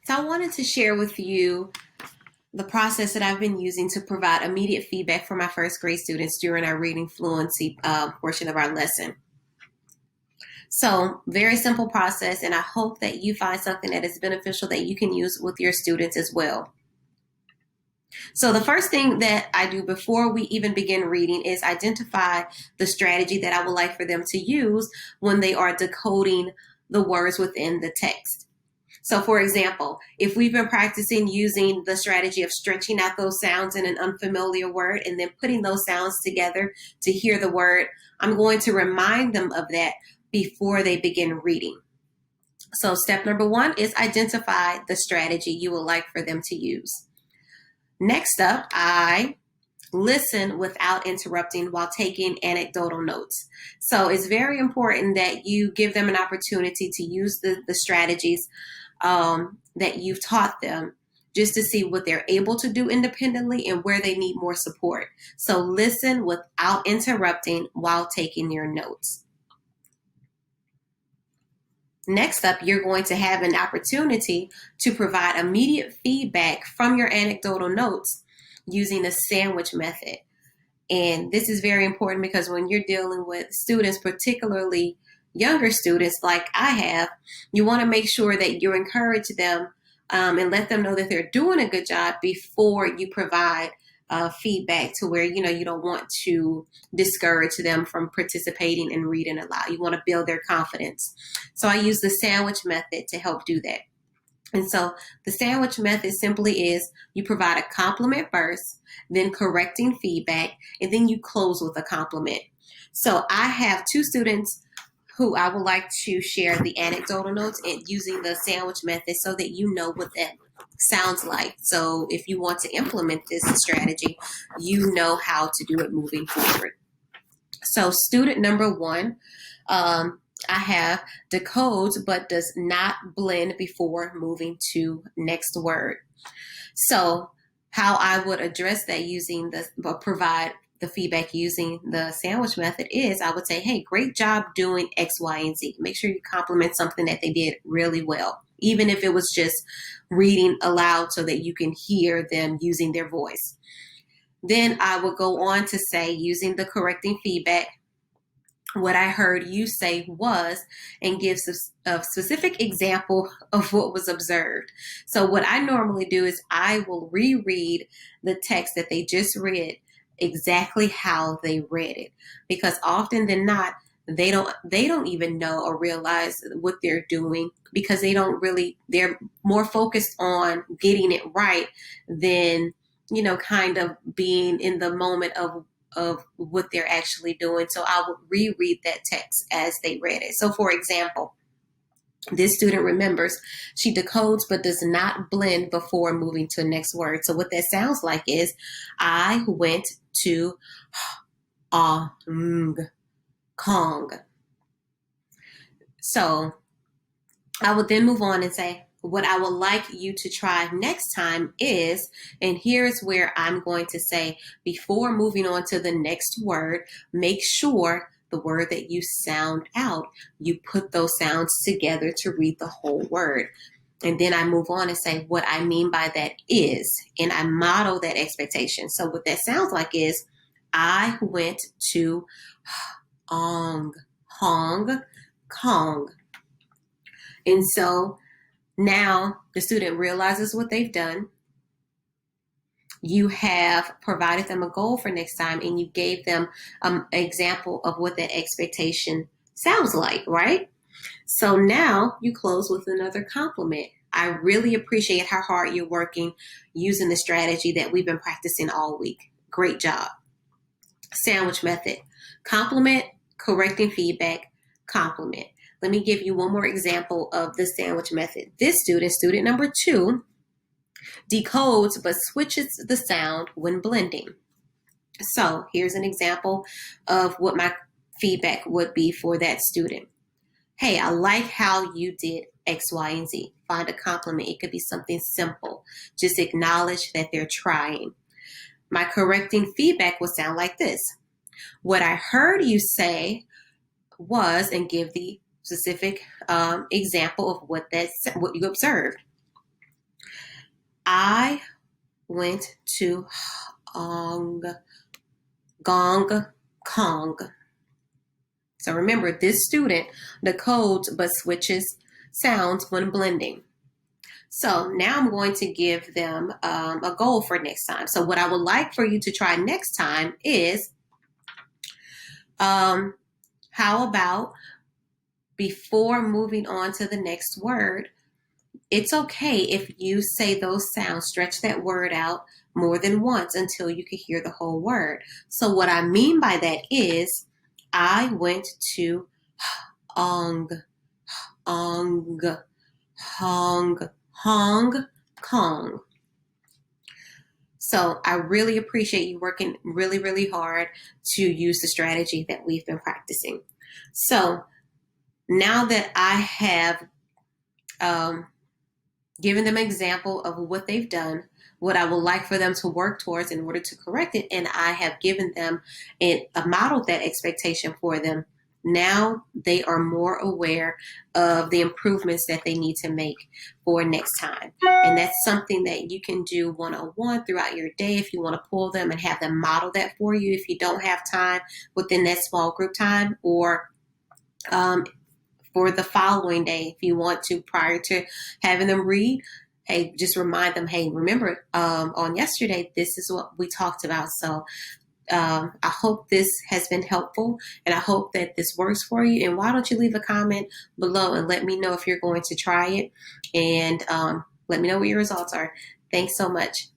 So I wanted to share with you the process that I've been using to provide immediate feedback for my first grade students during our reading fluency portion of our lesson. So very simple process, and I hope that you find something that is beneficial that you can use with your students as well. So the first thing that I do before we even begin reading is identify the strategy that I would like for them to use when they are decoding the words within the text. So for example, if we've been practicing using the strategy of stretching out those sounds in an unfamiliar word and then putting those sounds together to hear the word, I'm going to remind them of that before they begin reading. So step number one is identify the strategy you would like for them to use. Next up, I listen without interrupting while taking anecdotal notes. So it's very important that you give them an opportunity to use the strategies that you've taught them just to see what they're able to do independently and where they need more support. So listen without interrupting while taking your notes. Next up, you're going to have an opportunity to provide immediate feedback from your anecdotal notes using the sandwich method. And this is very important because when you're dealing with students, particularly younger students like I have, you want to make sure that you encourage them and let them know that they're doing a good job before you provide feedback to where, you don't want to discourage them from participating and reading aloud. You want to build their confidence. So I use the sandwich method to help do that. And so the sandwich method simply is you provide a compliment first, then correcting feedback, and then you close with a compliment. So I have two students who I would like to share the anecdotal notes and using the sandwich method so that you know what that sounds like. So if you want to implement this strategy, you know how to do it moving forward. So student number one, I have decodes but does not blend before moving to next word. So how I would address that using provide the feedback using the sandwich method is I would say, hey, great job doing X, Y, and Z. Make sure you compliment something that they did really well, even if it was just reading aloud so that you can hear them using their voice. Then I would go on to say, using the correcting feedback, what I heard you say was, and give a specific example of what was observed. So what I normally do is I will reread the text that they just read exactly how they read it, because often than not, they don't even know or realize what they're doing because they're more focused on getting it right than, kind of being in the moment of what they're actually doing. So I would reread that text as they read it. So for example, this student remembers she decodes but does not blend before moving to the next word. So what that sounds like is I went to Kong. So I would then move on and say, what I would like you to try next time is, and here's where I'm going to say, before moving on to the next word, make sure the word that you sound out, you put those sounds together to read the whole word. And then I move on and say, what I mean by that is, and I model that expectation. So what that sounds like is, I went to Hong Kong. And so now the student realizes what they've done. You have provided them a goal for next time, and you gave them an example of what that expectation sounds like, right? So now you close with another compliment. I really appreciate how hard you're working using the strategy that we've been practicing all week. Great job. Sandwich method. Compliment, correcting feedback, compliment. Let me give you one more example of the sandwich method. This student number 2, decodes but switches the sound when blending. So here's an example of what my feedback would be for that student. Hey, I like how you did X, Y, and Z. Find a compliment. It could be something simple. Just acknowledge that they're trying. My correcting feedback would sound like this. What I heard you say was, and give the specific example of what you observed. I went to Gong Kong. So remember, this student decodes but switches sounds when blending. So now I'm going to give them a goal for next time. So what I would like for you to try next time is, how about before moving on to the next word, it's okay if you say those sounds, stretch that word out more than once until you can hear the whole word. So what I mean by that is, I went to Hong Kong. So I really appreciate you working really, really hard to use the strategy that we've been practicing. So now that I have given them an example of what they've done, what I would like for them to work towards in order to correct it, and I have given them a modeled that expectation for them, now they are more aware of the improvements that they need to make for next time. And that's something that you can do one-on-one throughout your day if you want to pull them and have them model that for you if you don't have time within that small group time, or for the following day if you want to, prior to having them read. Hey, just remind them, hey, remember on yesterday, this is what we talked about. So I hope this has been helpful, and I hope that this works for you. And why don't you leave a comment below and let me know if you're going to try it, and let me know what your results are. Thanks so much.